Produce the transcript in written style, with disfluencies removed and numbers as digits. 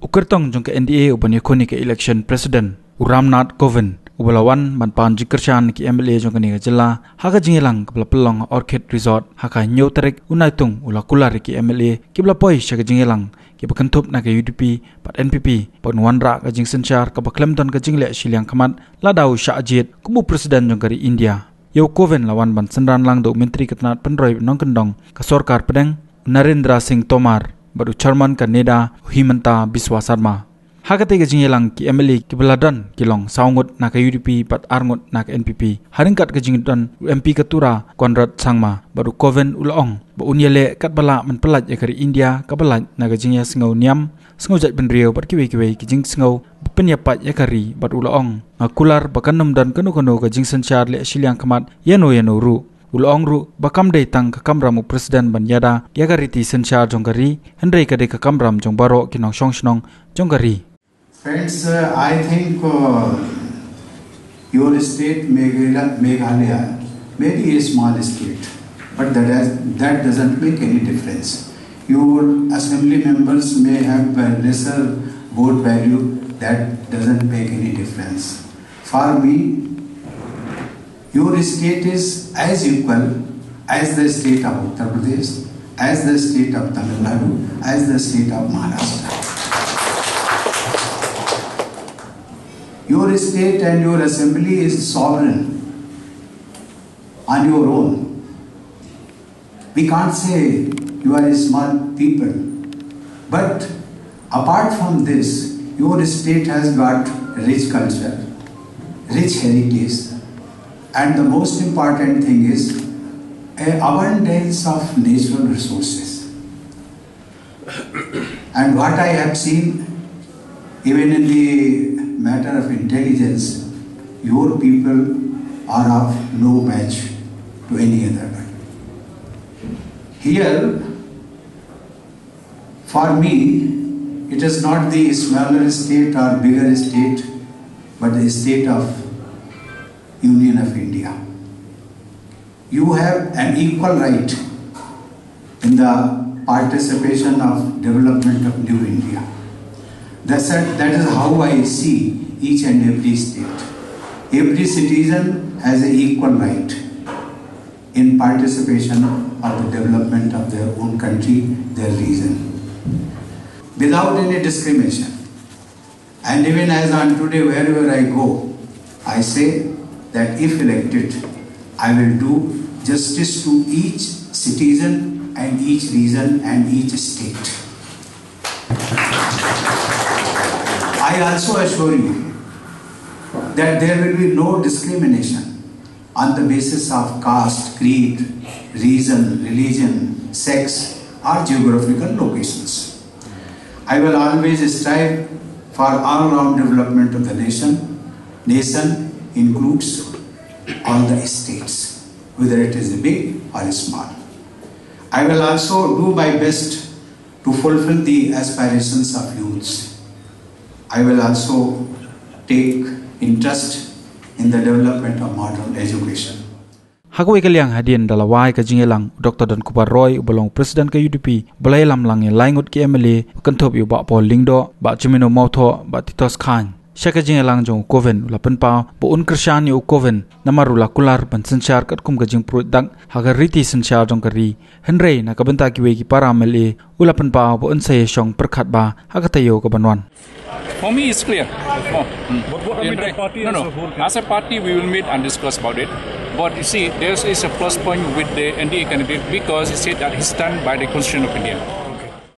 ukertong jong ke NDA ubani khoni ke election president Uramnath Kovind ubalawan manpan Jingsynshar ki MLA jong kani jilla haga jingelang kepla pelong Orchid Resort haka nyau tarik unaitung ula Kular ki MLA kibla poi shaga jingelang ki bakantup na ke UDP pat NPP pon wanra ka Jingsynshar ka baklemton ka jingle Shiliang Khmat ladau syajit kubu presiden jong kari India Yo Kovind lawan ban senran lang do menteri ketnat penroi nong kendong ka sorkar pedeng Narendra Singh Tomar baru chairman ka Neda Himanta Biswa Sarma Hakate ke jingelang ki MLA ki beladan kilong saungut na ka UDP pat arngut na ka NPP haringkat ke jingedan MP Ketura Konrad Sangma baru Kovind ulong ba unyele kat bala menpelat ya kari India ka balat na ka jingya sengau niam sengau jat benriau bat kiwe ki jing sengau penyapat ya kari bat ulong Kular bakanum dan kanu-kanu ka Jingsynshar le Shiliang Khmat yano ru ulong ru bakam dei tang ka kamram presiden ban yada ya kari ti Synshar jongkari hendrei ka de ka kamram jong baro kinong song jongkari Friends, I think your state, Meghalaya, may be a small state, but that doesn't make any difference. Your assembly members may have a lesser vote value, that doesn't make any difference. For me, your state is as equal as the state of Uttar Pradesh, as the state of Tamil Nadu, as the state of Maharashtra. Your state and your assembly is sovereign on your own. We can't say you are a small people. But apart from this, your state has got rich culture, rich heritage, and the most important thing is an abundance of natural resources. And what I have seen, even in the matter of intelligence, your people are of no match to any other one. Here, for me, it is not the smaller state or bigger state, but the state of Union of India. You have an equal right in the participation of development of New India. That is how I see each and every state. Every citizen has an equal right in participation of the development of their own country, their region, without any discrimination. And even as on today, wherever I go, I say that if elected, I will do justice to each citizen and each region and each state. I also assure you that there will be no discrimination on the basis of caste, creed, reason, religion, sex, or geographical locations. I will always strive for all-round development of the nation. Nation includes all the states, whether it is big or small. I will also do my best to fulfill the aspirations of youths. I will also take interest in the development of modern education. Hagway kaliang hadin dalawai ka jingelang Dr. Dan Kubar Roy ubalong presiden ka UDP balay lamlang yang laingut ki MLA kantop yu ba Paul Lingdo ba Jimino Mautho ba Titos Khan Shaka jingelang jong Kovind ula penpao bo un kershan yu Kovind namarula Kular ban Synshar kat kum ka jing prut dak haga riti Synshar jong kari henrei na kabenta ki we ki para MLA ula penpao bo un saye shong perkhat ba haga tayo ka banwan For me, it's clear. What about the party as a whole? As a party, we will meet and discuss about it. But you see, there is a plus point with the NDA candidate because he said that he stand by the Constitution of India.